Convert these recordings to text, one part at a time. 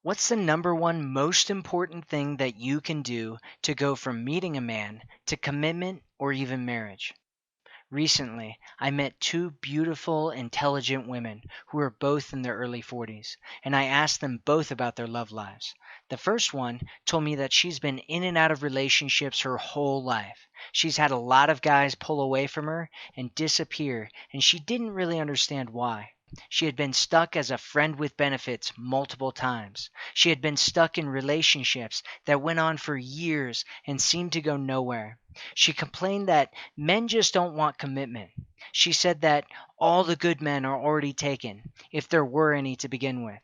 What's the number one most important thing that you can do to go from meeting a man to commitment or even marriage? Recently, I met two beautiful, intelligent women who were both in their early 40s, and I asked them both about their love lives. The first one told me that she's been in and out of relationships her whole life. She's had a lot of guys pull away from her and disappear, and she didn't really understand why. She had been stuck as a friend with benefits multiple times. She had been stuck in relationships that went on for years and seemed to go nowhere. She complained that men just don't want commitment. She said that all the good men are already taken, if there were any to begin with.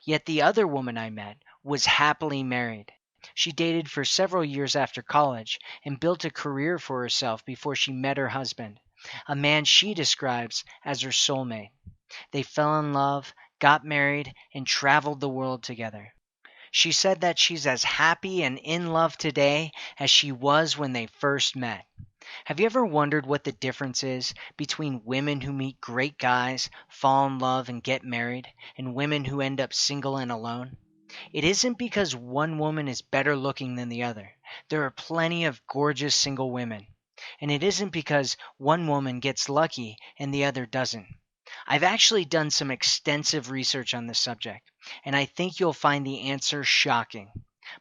Yet the other woman I met was happily married. She dated for several years after college and built a career for herself before she met her husband, a man she describes as her soulmate. They fell in love, got married, and traveled the world together. She said that she's as happy and in love today as she was when they first met. Have you ever wondered what the difference is between women who meet great guys, fall in love, and get married, and women who end up single and alone? It isn't because one woman is better looking than the other. There are plenty of gorgeous single women. And it isn't because one woman gets lucky and the other doesn't. I've actually done some extensive research on this subject, and I think you'll find the answer shocking.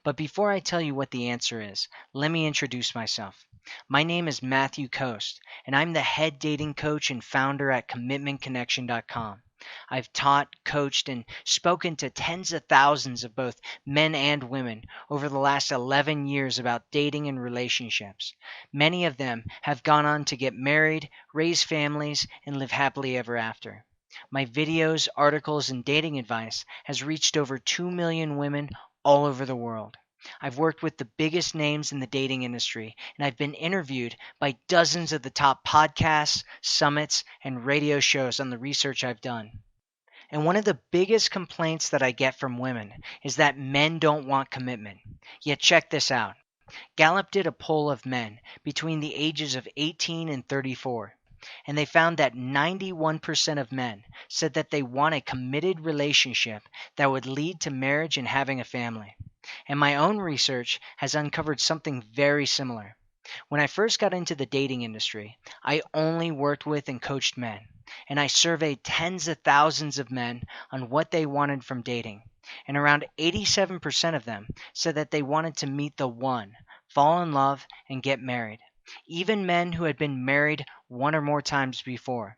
But before I tell you what the answer is, let me introduce myself. My name is Matthew Coast, and I'm the head dating coach and founder at CommitmentConnection.com. I've taught, coached, and spoken to tens of thousands of both men and women over the last 11 years about dating and relationships. Many of them have gone on to get married, raise families, and live happily ever after. My videos, articles, and dating advice has reached over 2 million women all over the world. I've worked with the biggest names in the dating industry, and I've been interviewed by dozens of the top podcasts, summits, and radio shows on the research I've done. And one of the biggest complaints that I get from women is that men don't want commitment. Yet check this out. Gallup did a poll of men between the ages of 18 and 34, and they found that 91% of men said that they want a committed relationship that would lead to marriage and having a family. And my own research has uncovered something very similar. When I first got into the dating industry, I only worked with and coached men, and I surveyed tens of thousands of men on what they wanted from dating, and around 87% of them said that they wanted to meet the one, fall in love, and get married. Even men who had been married one or more times before.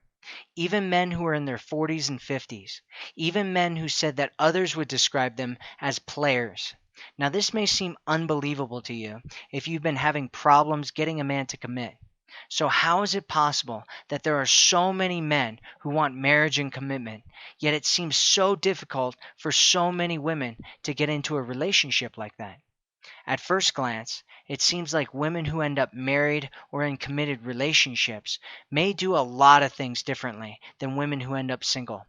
Even men who were in their 40s and 50s. Even men who said that others would describe them as players. Now, this may seem unbelievable to you if you've been having problems getting a man to commit. So how is it possible that there are so many men who want marriage and commitment, yet it seems so difficult for so many women to get into a relationship like that? At first glance, it seems like women who end up married or in committed relationships may do a lot of things differently than women who end up single.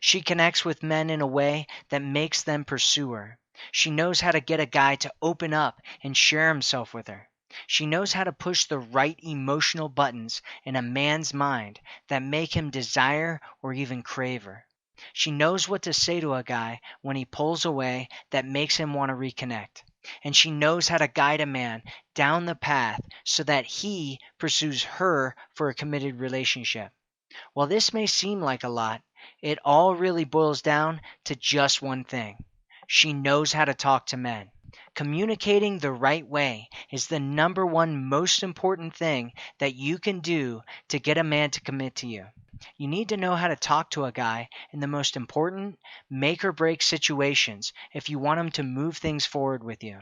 She connects with men in a way that makes them pursue her. She knows how to get a guy to open up and share himself with her. She knows how to push the right emotional buttons in a man's mind that make him desire or even crave her. She knows what to say to a guy when he pulls away that makes him want to reconnect. And she knows how to guide a man down the path so that he pursues her for a committed relationship. While this may seem like a lot, it all really boils down to just one thing. She knows how to talk to men. Communicating the right way is the number one most important thing that you can do to get a man to commit to you. You need to know how to talk to a guy in the most important make or break situations if you want him to move things forward with you.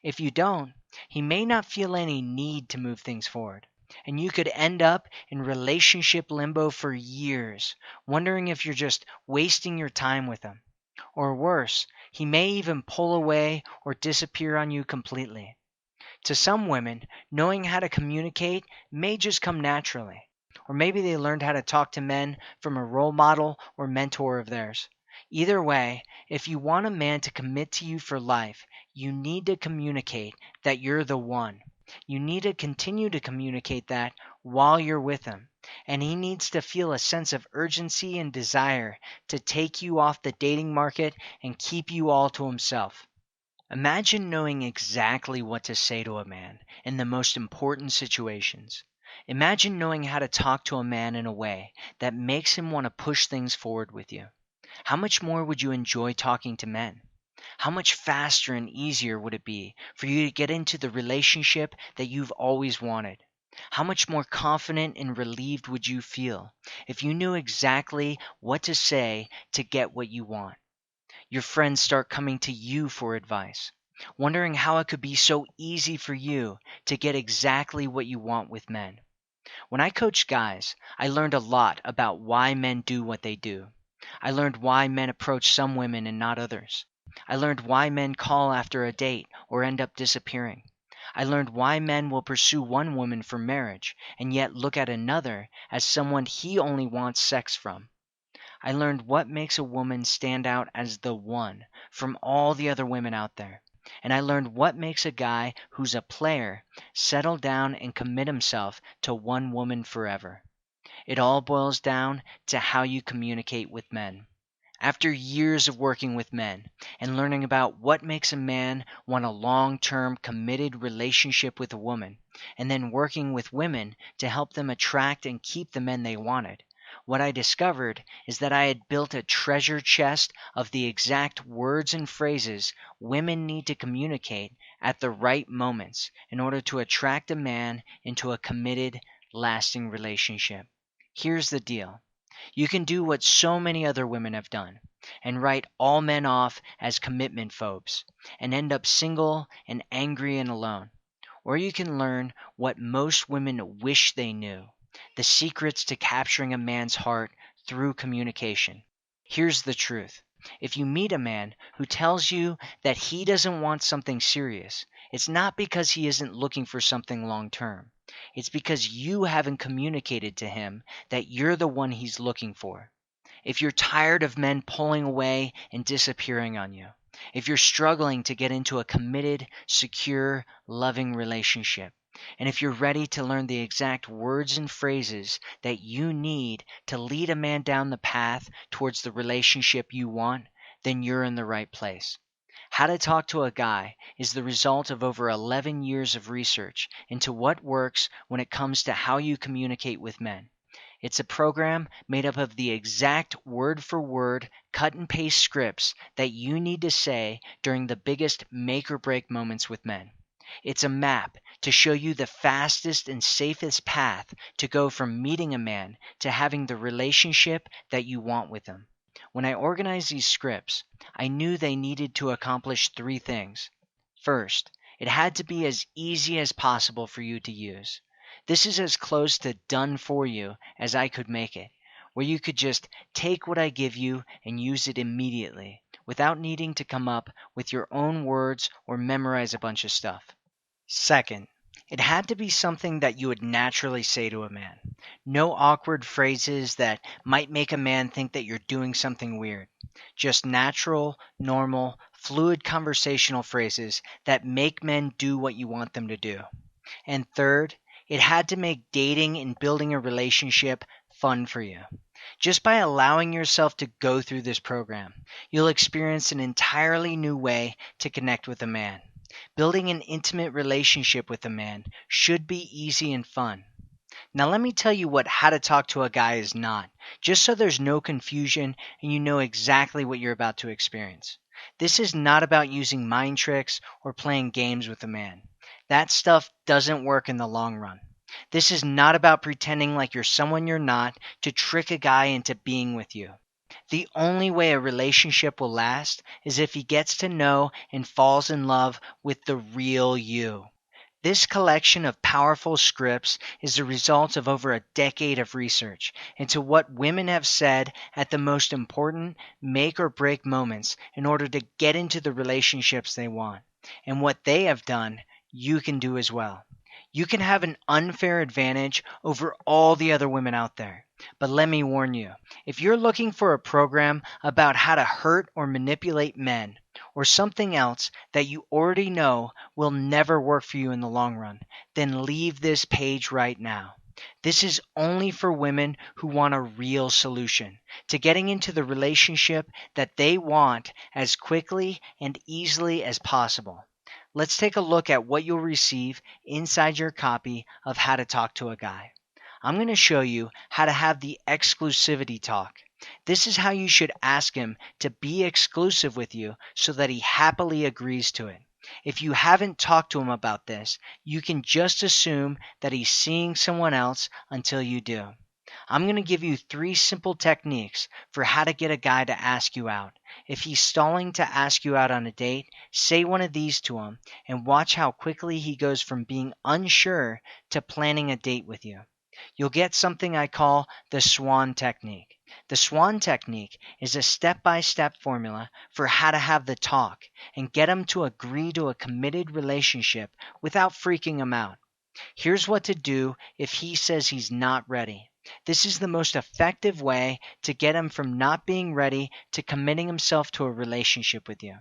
If you don't, he may not feel any need to move things forward. And you could end up in relationship limbo for years, wondering if you're just wasting your time with him. Or worse, he may even pull away or disappear on you completely. To some women, knowing how to communicate may just come naturally. Or maybe they learned how to talk to men from a role model or mentor of theirs. Either way, if you want a man to commit to you for life, you need to communicate that you're the one. You need to continue to communicate that while you're with him, and he needs to feel a sense of urgency and desire to take you off the dating market and keep you all to himself. Imagine knowing exactly what to say to a man in the most important situations. Imagine knowing how to talk to a man in a way that makes him want to push things forward with you. How much more would you enjoy talking to men? How much faster and easier would it be for you to get into the relationship that you've always wanted? How much more confident and relieved would you feel if you knew exactly what to say to get what you want? Your friends start coming to you for advice, wondering how it could be so easy for you to get exactly what you want with men. When I coached guys, I learned a lot about why men do what they do. I learned why men approach some women and not others. I learned why men call after a date or end up disappearing. I learned why men will pursue one woman for marriage and yet look at another as someone he only wants sex from. I learned what makes a woman stand out as the one from all the other women out there. And I learned what makes a guy who's a player settle down and commit himself to one woman forever. It all boils down to how you communicate with men. After years of working with men and learning about what makes a man want a long-term committed relationship with a woman, and then working with women to help them attract and keep the men they wanted, what I discovered is that I had built a treasure chest of the exact words and phrases women need to communicate at the right moments in order to attract a man into a committed, lasting relationship. Here's the deal. You can do what so many other women have done and write all men off as commitment phobes and end up single and angry and alone. Or you can learn what most women wish they knew, the secrets to capturing a man's heart through communication. Here's the truth. If you meet a man who tells you that he doesn't want something serious, it's not because he isn't looking for something long term. It's because you haven't communicated to him that you're the one he's looking for. If you're tired of men pulling away and disappearing on you, if you're struggling to get into a committed, secure, loving relationship, and if you're ready to learn the exact words and phrases that you need to lead a man down the path towards the relationship you want, then you're in the right place. How to Talk to a Guy is the result of over 11 years of research into what works when it comes to how you communicate with men. It's a program made up of the exact word-for-word, cut-and-paste scripts that you need to say during the biggest make-or-break moments with men. It's a map to show you the fastest and safest path to go from meeting a man to having the relationship that you want with him. When I organized these scripts, I knew they needed to accomplish three things. First, it had to be as easy as possible for you to use. This is as close to done for you as I could make it, where you could just take what I give you and use it immediately, without needing to come up with your own words or memorize a bunch of stuff. Second, it had to be something that you would naturally say to a man. No awkward phrases that might make a man think that you're doing something weird. Just natural, normal, fluid conversational phrases that make men do what you want them to do. And third, it had to make dating and building a relationship fun for you. Just by allowing yourself to go through this program, you'll experience an entirely new way to connect with a man. Building an intimate relationship with a man should be easy and fun. Now let me tell you what How to Talk to a Guy is not, just so there's no confusion and you know exactly what you're about to experience. This is not about using mind tricks or playing games with a man. That stuff doesn't work in the long run. This is not about pretending like you're someone you're not to trick a guy into being with you. The only way a relationship will last is if he gets to know and falls in love with the real you. This collection of powerful scripts is the result of over a decade of research into what women have said at the most important make or break moments in order to get into the relationships they want. And what they have done, you can do as well. You can have an unfair advantage over all the other women out there. But let me warn you, if you're looking for a program about how to hurt or manipulate men, or something else that you already know will never work for you in the long run, then leave this page right now. This is only for women who want a real solution to getting into the relationship that they want as quickly and easily as possible. Let's take a look at what you'll receive inside your copy of How to Talk to a Guy. I'm going to show you how to have the exclusivity talk. This is how you should ask him to be exclusive with you so that he happily agrees to it. If you haven't talked to him about this, you can just assume that he's seeing someone else until you do. I'm going to give you 3 simple techniques for how to get a guy to ask you out. If he's stalling to ask you out on a date, say one of these to him and watch how quickly he goes from being unsure to planning a date with you. You'll get something I call the SWAN technique. The SWAN technique is a step-by-step formula for how to have the talk and get him to agree to a committed relationship without freaking him out. Here's what to do if he says he's not ready. This is the most effective way to get him from not being ready to committing himself to a relationship with you.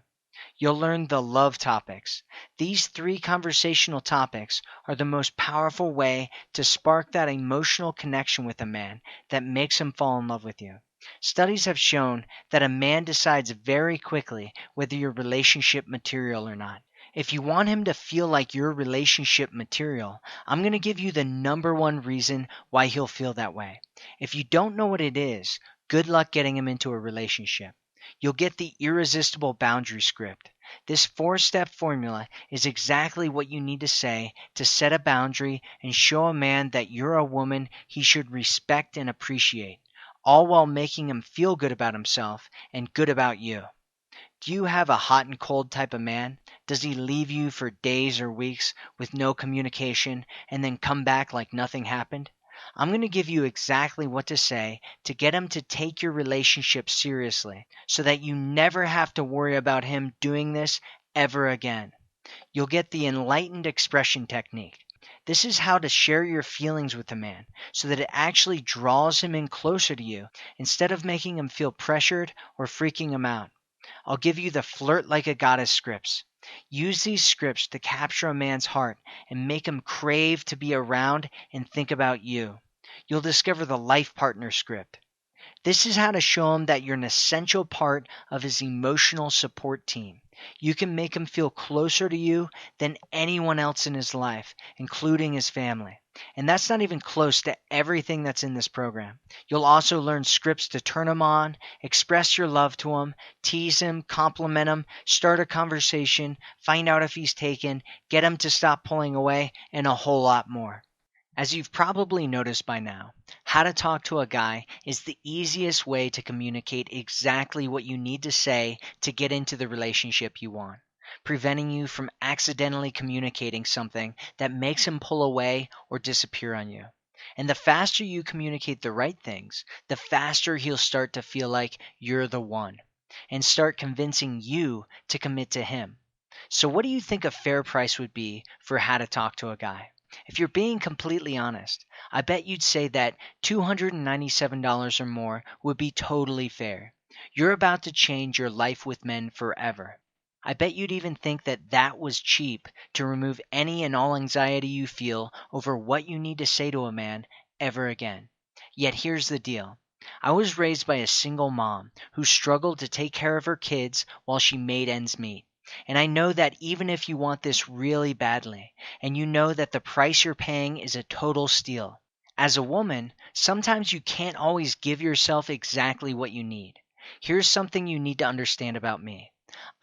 You'll learn the love topics. These 3 conversational topics are the most powerful way to spark that emotional connection with a man that makes him fall in love with you. Studies have shown that a man decides very quickly whether you're relationship material or not. If you want him to feel like you're relationship material, I'm going to give you the number 1 reason why he'll feel that way. If you don't know what it is, good luck getting him into a relationship. You'll get the irresistible boundary script. This 4-step formula is exactly what you need to say to set a boundary and show a man that you're a woman he should respect and appreciate, all while making him feel good about himself and good about you. Do you have a hot and cold type of man? Does he leave you for days or weeks with no communication and then come back like nothing happened? I'm going to give you exactly what to say to get him to take your relationship seriously so that you never have to worry about him doing this ever again. You'll get the enlightened expression technique. This is how to share your feelings with a man so that it actually draws him in closer to you instead of making him feel pressured or freaking him out. I'll give you the flirt like a goddess scripts. Use these scripts to capture a man's heart and make him crave to be around and think about you. You'll discover the life partner script. This is how to show him that you're an essential part of his emotional support team. You can make him feel closer to you than anyone else in his life, including his family. And that's not even close to everything that's in this program. You'll also learn scripts to turn him on, express your love to him, tease him, compliment him, start a conversation, find out if he's taken, get him to stop pulling away, and a whole lot more. As you've probably noticed by now, how to talk to a guy is the easiest way to communicate exactly what you need to say to get into the relationship you want, preventing you from accidentally communicating something that makes him pull away or disappear on you. And the faster you communicate the right things, the faster he'll start to feel like you're the one and start convincing you to commit to him. So what do you think a fair price would be for how to talk to a guy? If you're being completely honest, I bet you'd say that $297 or more would be totally fair. You're about to change your life with men forever. I bet you'd even think that that was cheap to remove any and all anxiety you feel over what you need to say to a man ever again. Yet here's the deal. I was raised by a single mom who struggled to take care of her kids while she made ends meet. And I know that even if you want this really badly, and you know that the price you're paying is a total steal, as a woman, sometimes you can't always give yourself exactly what you need. Here's something you need to understand about me.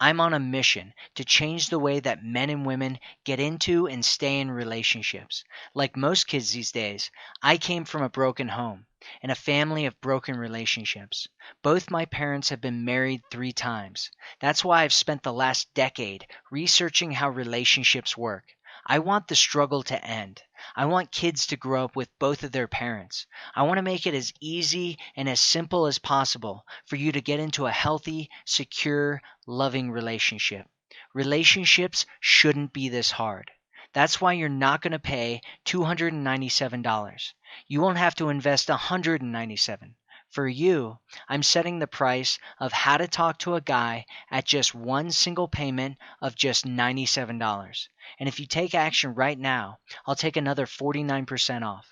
I'm on a mission to change the way that men and women get into and stay in relationships. Like most kids these days, I came from a broken home and a family of broken relationships. Both my parents have been married 3 times. That's why I've spent the last decade researching how relationships work. I want the struggle to end. I want kids to grow up with both of their parents. I want to make it as easy and as simple as possible for you to get into a healthy, secure, loving relationship. Relationships shouldn't be this hard. That's why you're not going to pay $297. You won't have to invest $197. For you, I'm setting the price of how to talk to a guy at just one single payment of just $97. And if you take action right now, I'll take another 49% off.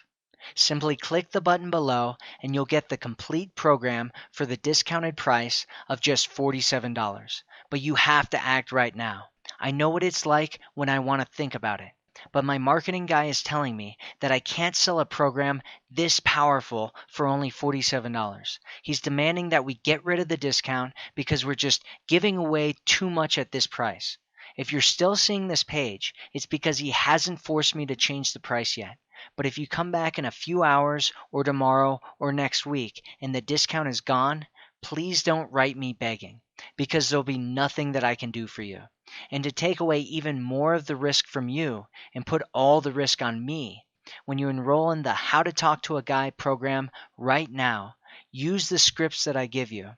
Simply click the button below and you'll get the complete program for the discounted price of just $47. But you have to act right now. I know what it's like when I want to think about it. But my marketing guy is telling me that I can't sell a program this powerful for only $47. He's demanding that we get rid of the discount because we're just giving away too much at this price. If you're still seeing this page, it's because he hasn't forced me to change the price yet. But if you come back in a few hours or tomorrow or next week and the discount is gone, please don't write me begging, because there'll be nothing that I can do for you. And to take away even more of the risk from you and put all the risk on me, when you enroll in the How to Talk to a Guy program right now, use the scripts that I give you.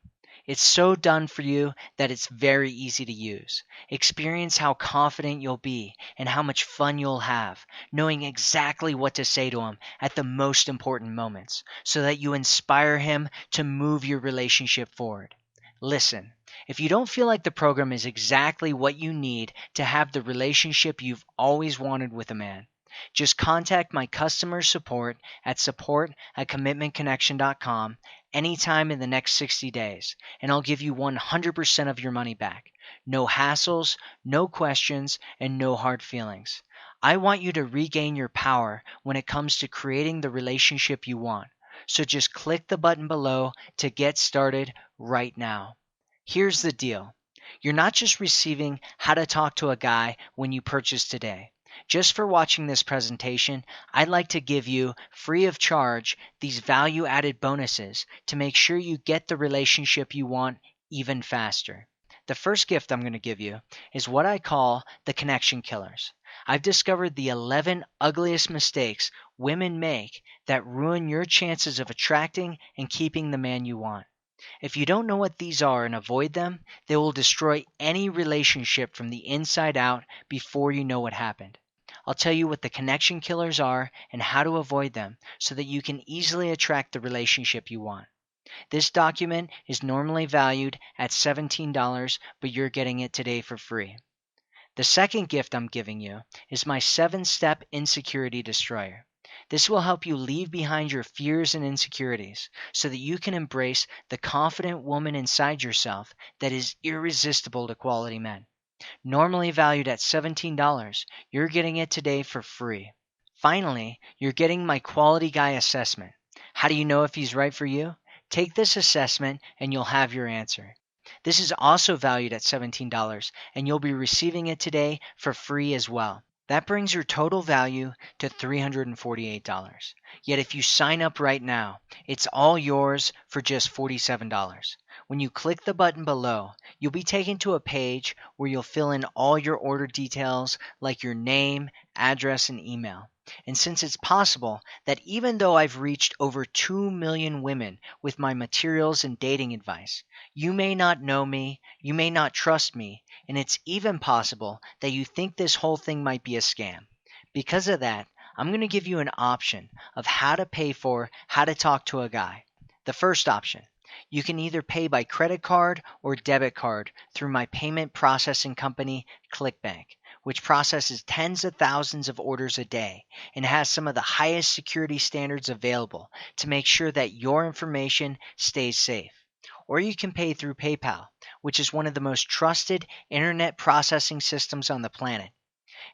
It's so done for you that it's very easy to use. Experience how confident you'll be and how much fun you'll have, knowing exactly what to say to him at the most important moments, so that you inspire him to move your relationship forward. Listen, if you don't feel like the program is exactly what you need to have the relationship you've always wanted with a man, just contact my customer support at support@commitmentconnection.com anytime in the next 60 days, and I'll give you 100% of your money back. No hassles, no questions, and no hard feelings. I want you to regain your power when it comes to creating the relationship you want. So just click the button below to get started right now. Here's the deal. You're not just receiving How to Talk to a Guy when you purchase today. Just for watching this presentation, I'd like to give you, free of charge, these value-added bonuses to make sure you get the relationship you want even faster. The first gift I'm going to give you is what I call the connection killers. I've discovered the 11 ugliest mistakes women make that ruin your chances of attracting and keeping the man you want. If you don't know what these are and avoid them, they will destroy any relationship from the inside out before you know what happened. I'll tell you what the connection killers are and how to avoid them so that you can easily attract the relationship you want. This document is normally valued at $17, but you're getting it today for free. The second gift I'm giving you is my 7-step insecurity destroyer. This will help you leave behind your fears and insecurities so that you can embrace the confident woman inside yourself that is irresistible to quality men. Normally valued at $17, you're getting it today for free. Finally, you're getting my Quality Guy assessment. How do you know if he's right for you? Take this assessment and you'll have your answer. This is also valued at $17 and you'll be receiving it today for free as well. That brings your total value to $348. Yet if you sign up right now, it's all yours for just $47. When you click the button below, you'll be taken to a page where you'll fill in all your order details like your name, address, and email. And since it's possible that even though I've reached over 2 million women with my materials and dating advice, you may not know me, you may not trust me, and it's even possible that you think this whole thing might be a scam. Because of that, I'm going to give you an option of how to pay for How to Talk to a Guy. The first option, you can either pay by credit card or debit card through my payment processing company, ClickBank, which processes tens of thousands of orders a day and has some of the highest security standards available to make sure that your information stays safe. Or you can pay through PayPal, which is one of the most trusted internet processing systems on the planet.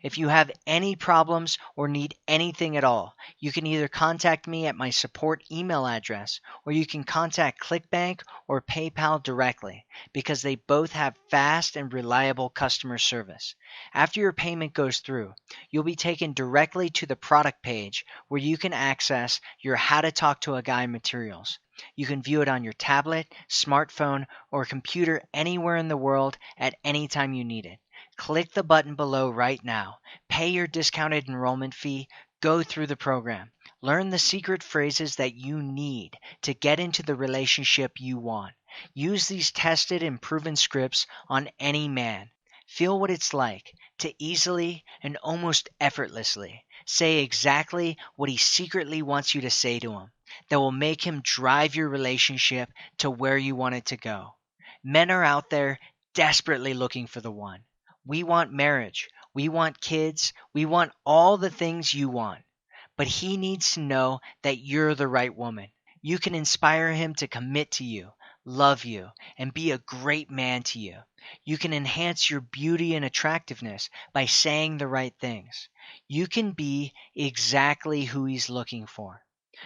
If you have any problems or need anything at all, you can either contact me at my support email address or you can contact ClickBank or PayPal directly because they both have fast and reliable customer service. After your payment goes through, you'll be taken directly to the product page where you can access your How to Talk to a Guy materials. You can view it on your tablet, smartphone, or computer anywhere in the world at any time you need it. Click the button below right now. Pay your discounted enrollment fee. Go through the program. Learn the secret phrases that you need to get into the relationship you want. Use these tested and proven scripts on any man. Feel what it's like to easily and almost effortlessly say exactly what he secretly wants you to say to him that will make him drive your relationship to where you want it to go. Men are out there desperately looking for the one. We want marriage. We want kids. We want all the things you want. but he needs to know that you're the right woman. You can inspire him to commit to you, love you, and be a great man to you. You can enhance your beauty and attractiveness by saying the right things. You can be exactly who he's looking for.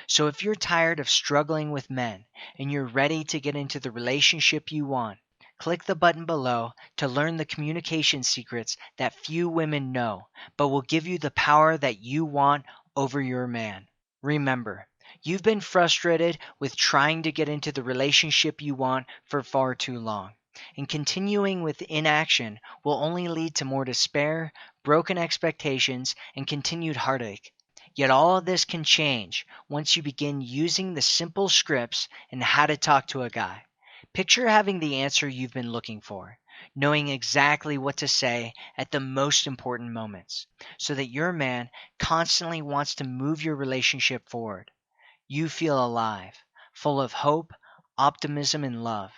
So if you're tired of struggling with men and you're ready to get into the relationship you want, click the button below to learn the communication secrets that few women know, but will give you the power that you want over your man. Remember, you've been frustrated with trying to get into the relationship you want for far too long, and continuing with inaction will only lead to more despair, broken expectations, and continued heartache. Yet all of this can change once you begin using the simple scripts in How to Talk to a Guy. Picture having the answer you've been looking for, knowing exactly what to say at the most important moments, so that your man constantly wants to move your relationship forward. You feel alive, full of hope, optimism, and love.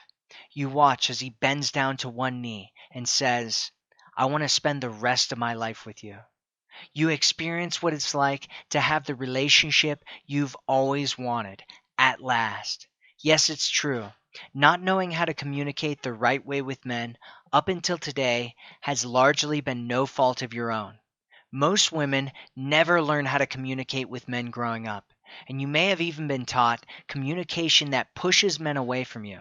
You watch as he bends down to one knee and says, "I want to spend the rest of my life with you." You experience what it's like to have the relationship you've always wanted, at last. Yes, it's true. Not knowing how to communicate the right way with men up until today has largely been no fault of your own. Most women never learn how to communicate with men growing up, and you may have even been taught communication that pushes men away from you.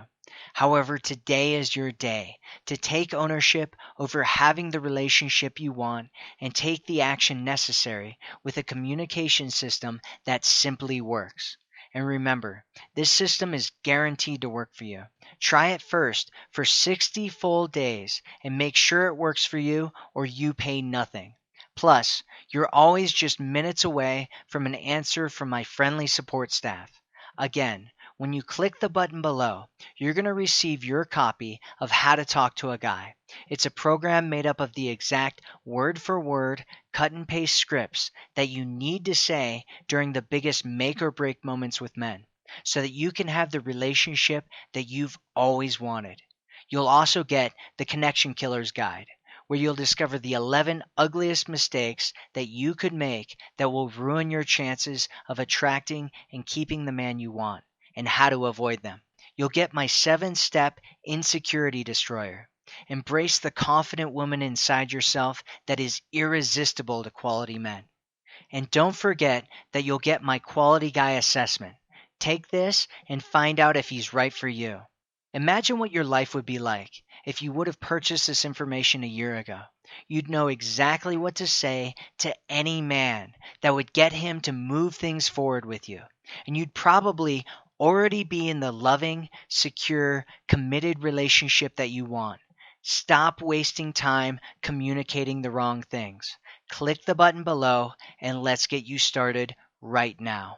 However, today is your day to take ownership over having the relationship you want and take the action necessary with a communication system that simply works. And remember, this system is guaranteed to work for you. Try it first for 60 full days and make sure it works for you or you pay nothing. Plus, you're always just minutes away from an answer from my friendly support staff. Again, when you click the button below, you're going to receive your copy of How to Talk to a Guy. It's a program made up of the exact word for word, cut and paste scripts that you need to say during the biggest make or break moments with men, so that you can have the relationship that you've always wanted. You'll also get the Connection Killers Guide, where you'll discover the 11 ugliest mistakes that you could make that will ruin your chances of attracting and keeping the man you want, and how to avoid them. You'll get my 7-step insecurity destroyer. Embrace the confident woman inside yourself that is irresistible to quality men. And don't forget that you'll get my quality guy assessment. Take this and find out if he's right for you. Imagine what your life would be like if you would have purchased this information a year ago. You'd know exactly what to say to any man that would get him to move things forward with you. And you'd probably already be in the loving, secure, committed relationship that you want. Stop wasting time communicating the wrong things. Click the button below and let's get you started right now.